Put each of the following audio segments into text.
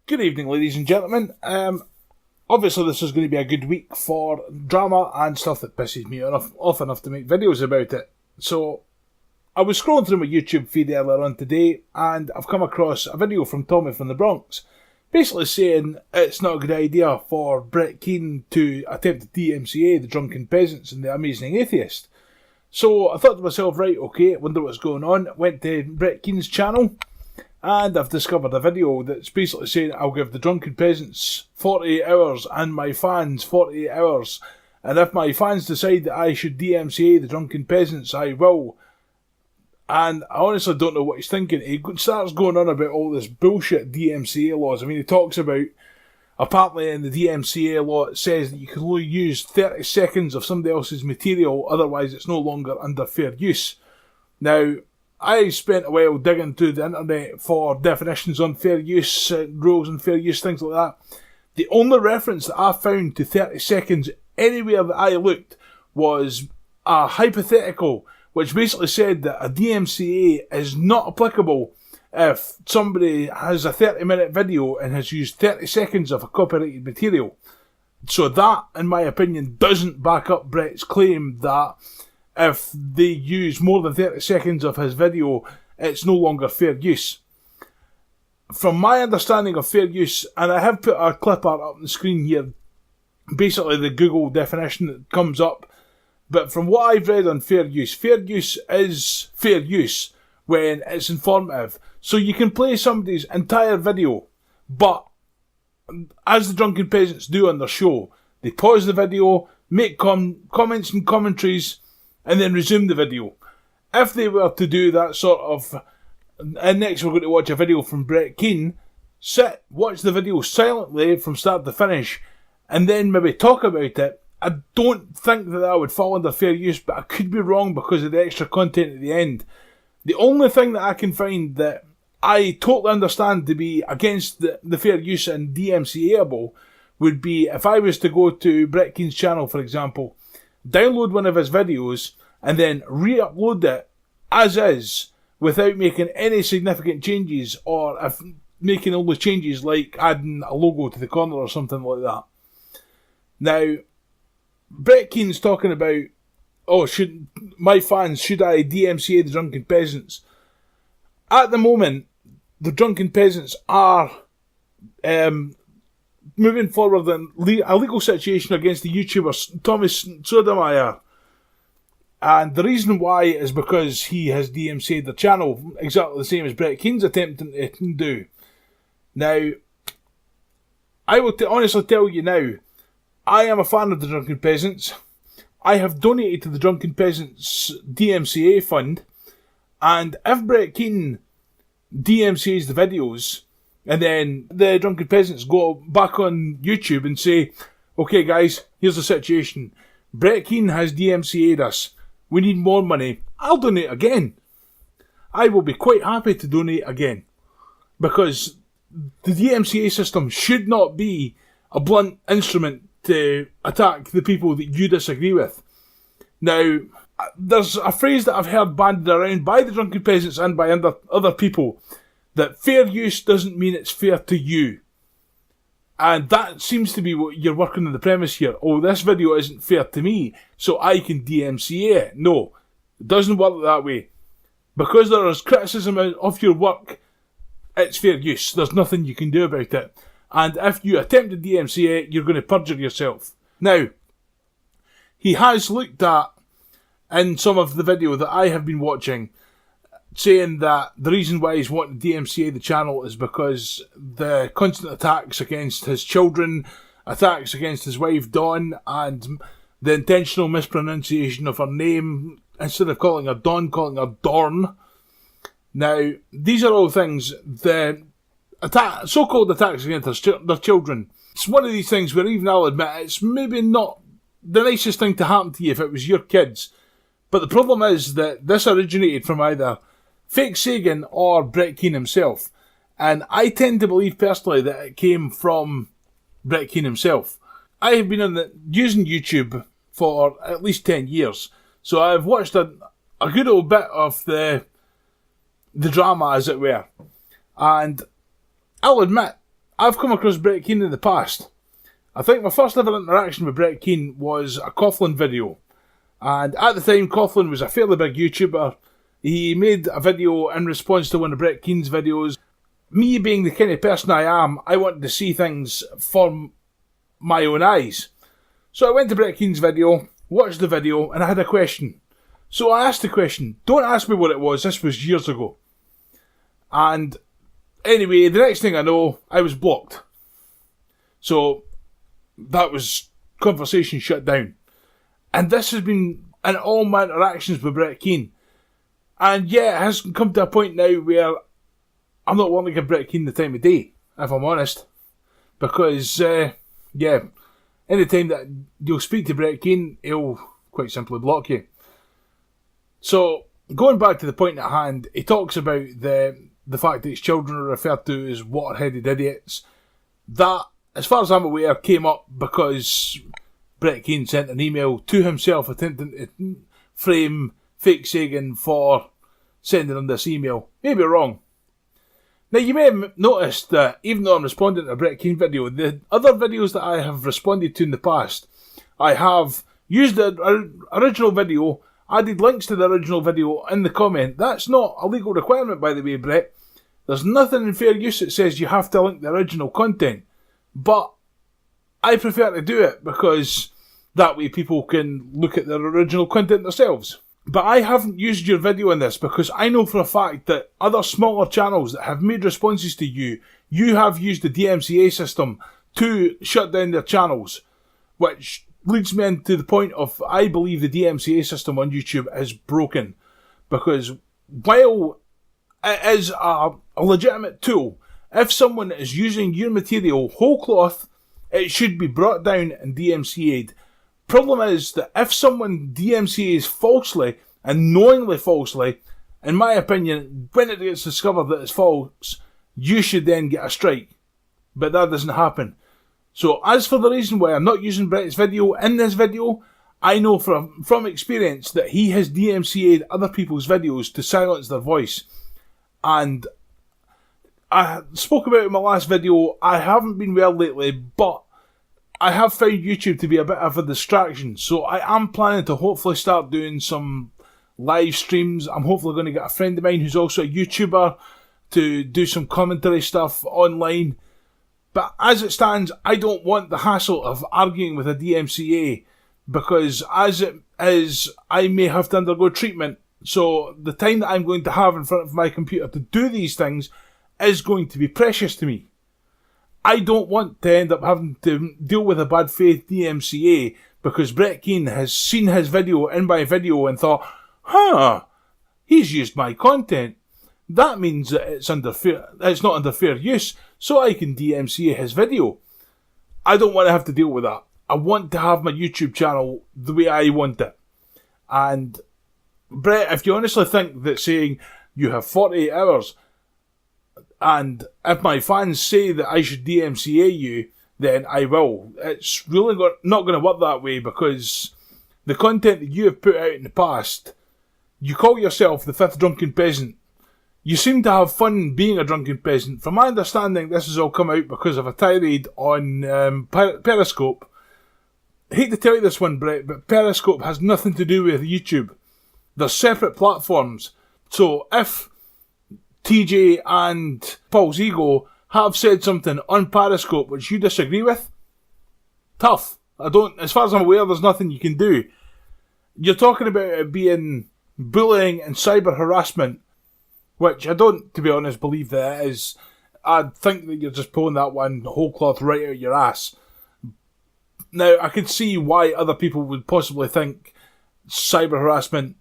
Good evening, ladies and gentlemen. Obviously this is going to be a good week for drama and stuff that pisses me off enough to make videos about it. So, I was scrolling through my YouTube feed earlier on today, and I've come across a video from Tommy from the Bronx, basically saying it's not a good idea for Brett Keane to attempt the DMCA, the Drunken Peasants, and the Amazing Atheist. So, I thought to myself, right, okay, wonder what's going on. Went to Brett Keane's channel, and I've discovered a video that's basically saying I'll give the Drunken Peasants 48 hours and my fans 48 hours. And if my fans decide that I should DMCA the Drunken Peasants, I will. And I honestly don't know what he's thinking. He starts going on about all this bullshit DMCA laws. I mean, he talks about, apparently in the DMCA law, it says that you can only use 30 seconds of somebody else's material, otherwise it's no longer under fair use. Now, I spent a while digging through the internet for definitions on fair use, rules and fair use, things like that. The only reference that I found to 30 seconds anywhere that I looked was a hypothetical, which basically said that a DMCA is not applicable if somebody has a 30-minute video and has used 30 seconds of a copyrighted material. So that, in my opinion, doesn't back up Brett's claim that if they use more than 30 seconds of his video, it's no longer fair use. From my understanding of fair use, and I have put a clip art up on the screen here, basically the Google definition that comes up, but from what I've read on fair use is fair use when it's informative. So you can play somebody's entire video, but as the Drunken Peasants do on their show, they pause the video, make comments and commentaries, and then resume the video. If they were to do that sort of, and next we're going to watch a video from Brett Keane, watch the video silently from start to finish, and then maybe talk about it. I don't think that would fall under fair use, but I could be wrong because of the extra content at the end. The only thing that I can find that I totally understand to be against the fair use and DMCA-able would be if I was to go to Brett Keane's channel, for example, download one of his videos and then re-upload it as is without making any significant changes, or if making only changes like adding a logo to the corner or something like that. Now, Brett Keane's talking about, should I DMCA the Drunken Peasants? At the moment, the Drunken Peasants are moving forward in a legal situation against the YouTuber Thomas Sotomayor. And the reason why is because he has DMCA'd the channel, exactly the same as Brett Keane's attempting to do. Now, I will honestly tell you now, I am a fan of the Drunken Peasants. I have donated to the Drunken Peasants DMCA fund, and if Brett Keane DMCA's the videos, and then the Drunken Peasants go back on YouTube and say, okay guys, here's the situation. Brett Keane has DMCA'd us. We need more money. I'll donate again. I will be quite happy to donate again. Because the DMCA system should not be a blunt instrument to attack the people that you disagree with. Now, there's a phrase that I've heard bandied around by the Drunken Peasants and by other people, that fair use doesn't mean it's fair to you. And that seems to be what you're working on the premise here. Oh, this video isn't fair to me, so I can DMCA it. No, it doesn't work that way. Because there is criticism of your work, it's fair use. There's nothing you can do about it. And if you attempt to DMCA it, you're going to perjure yourself. Now, he has looked at, in some of the video that I have been watching, saying that the reason why he's wanting to DMCA the channel is because the constant attacks against his children, attacks against his wife Dawn, and the intentional mispronunciation of her name, instead of calling her Dawn, calling her Dorn. Now, these are all things, the so-called attacks against their children. It's one of these things where even I'll admit it's maybe not the nicest thing to happen to you if it was your kids. But the problem is that this originated from either Fake Sagan or Brett Keane himself. And I tend to believe personally that it came from Brett Keane himself. I have been using YouTube for at least 10 years. So I've watched a good old bit of the drama, as it were. And I'll admit, I've come across Brett Keane in the past. I think my first ever interaction with Brett Keane was a Coughlin video. And at the time, Coughlin was a fairly big YouTuber. He made a video in response to one of Brett Keane's videos. Me being the kind of person I am, I wanted to see things from my own eyes. So I went to Brett Keane's video, watched the video, and I had a question. So I asked the question. Don't ask me what it was, this was years ago. And anyway, the next thing I know, I was blocked. So that was conversation shut down. And this has been in all my interactions with Brett Keane. And yeah, it has come to a point now where I'm not wanting to give Brett Keane the time of day, if I'm honest. Because, anytime that you'll speak to Brett Keane, he'll quite simply block you. So, going back to the point at hand, he talks about the fact that his children are referred to as water-headed idiots. That, as far as I'm aware, came up because Brett Keane sent an email to himself attempting to frame Fake Sagan for sending him this email. Maybe wrong. Now, you may have noticed that even though I'm responding to a Brett Keane video, the other videos that I have responded to in the past, I have used the original video, added links to the original video in the comment. That's not a legal requirement, by the way, Brett. There's nothing in fair use that says you have to link the original content. But I prefer to do it because that way people can look at their original content themselves. But I haven't used your video in this because I know for a fact that other smaller channels that have made responses to you have used the DMCA system to shut down their channels. Which leads me into the point of, I believe the DMCA system on YouTube is broken. Because while it is a legitimate tool, if someone is using your material whole cloth, it should be brought down and DMCA'd. Problem is that if someone DMCA's falsely and knowingly falsely, in my opinion, when it gets discovered that it's false, you should then get a strike. But that doesn't happen. So as for the reason why I'm not using Brett's video in this video, I know from experience that he has DMCA'd other people's videos to silence their voice. And I spoke about it in my last video, I haven't been well lately, but I have found YouTube to be a bit of a distraction, so I am planning to hopefully start doing some live streams. I'm hopefully going to get a friend of mine who's also a YouTuber to do some commentary stuff online. But as it stands, I don't want the hassle of arguing with a DMCA, because as it is, I may have to undergo treatment. So the time that I'm going to have in front of my computer to do these things is going to be precious to me. I don't want to end up having to deal with a bad faith DMCA because Brett Keane has seen his video in my video and thought, he's used my content. That means that it's not under fair use, so I can DMCA his video. I don't want to have to deal with that. I want to have my YouTube channel the way I want it. And Brett, if you honestly think that saying you have 48 hours, and if my fans say that I should DMCA you, then I will. It's really not going to work that way, because the content that you have put out in the past, you call yourself the 5th Drunken Peasant. You seem to have fun being a drunken peasant. From my understanding, this has all come out because of a tirade on Periscope. I hate to tell you this one, Brett, but Periscope has nothing to do with YouTube. They're separate platforms. So if TJ and Paul's Ego have said something on Periscope which you disagree with, tough. As far as I'm aware, there's nothing you can do. You're talking about it being bullying and cyber harassment, which I don't, to be honest, believe that it is. I think that you're just pulling that one whole cloth right out your ass. Now, I could see why other people would possibly think cyber harassment,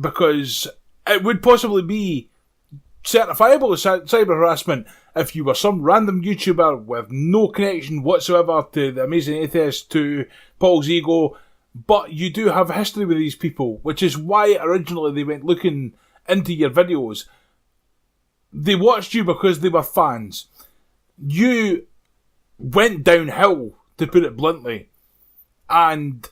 because it would possibly be certifiable as cyber harassment if you were some random YouTuber with no connection whatsoever to The Amazing Atheist, to Paul's Ego, but you do have a history with these people, which is why originally they went looking into your videos. They watched you because they were fans. You went downhill, to put it bluntly, and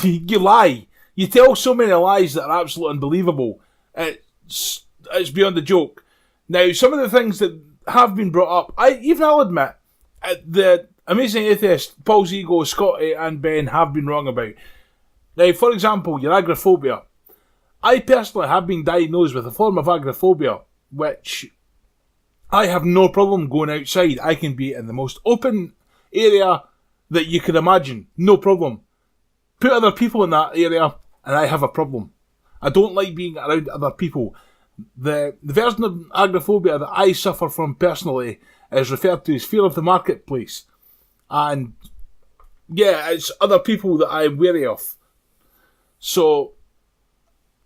you lie. You tell so many lies that are absolutely unbelievable. It's beyond a joke. Now, some of the things that have been brought up. I'll admit, the Amazing Atheist, Paul's Ego, Scotty and Ben have been wrong about. Now, for example, your agoraphobia. I personally have been diagnosed with a form of agoraphobia, which I have no problem going outside. I can be in the most open area that you could imagine. No problem. Put other people in that area and I have a problem. I don't like being around other people. The version of agoraphobia that I suffer from personally is referred to as fear of the marketplace. And yeah, it's other people that I'm wary of. So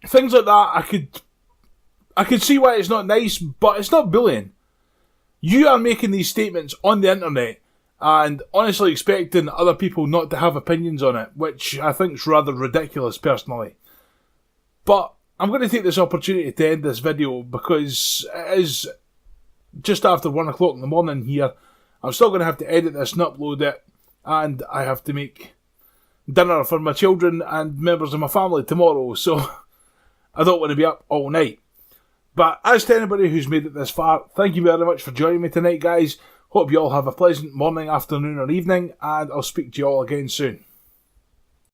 things like that, I could see why it's not nice, but it's not bullying. You are making these statements on the internet and honestly expecting other people not to have opinions on it, which I think is rather ridiculous personally. But I'm going to take this opportunity to end this video because it is just after 1 o'clock in the morning here. I'm still going to have to edit this and upload it, and I have to make dinner for my children and members of my family tomorrow, so I don't want to be up all night. But as to anybody who's made it this far, thank you very much for joining me tonight, guys. Hope you all have a pleasant morning, afternoon or evening, and I'll speak to you all again soon.